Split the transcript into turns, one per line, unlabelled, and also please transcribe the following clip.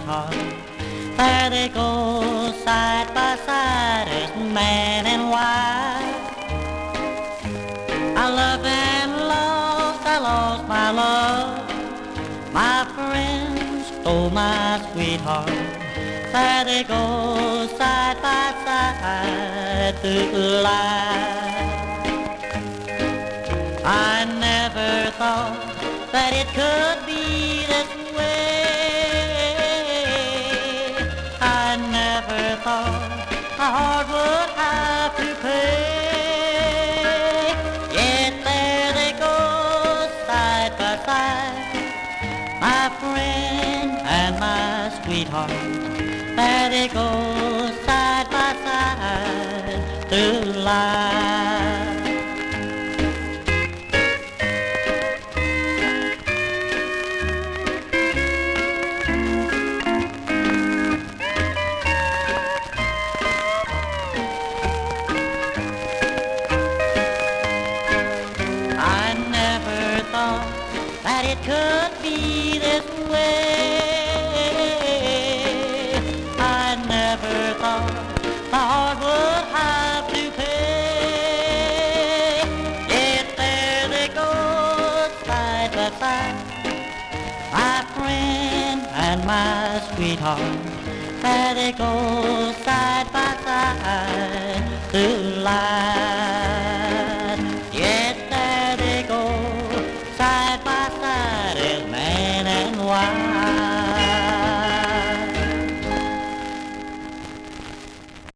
sweetheart. There they go side by side as man and wife. I love and lost, I lost my love. My friends stole my sweetheart. There they go side by side through life. I never thought that it could be this way. I never thought my heart would have to pay. Yet there they go side by side, my friend and my sweetheart. There they go side by side through life. That it could be this way. I never thought the heart would have to pay. Yet there they go side by side, my friend and my sweetheart. There they go side by side through life.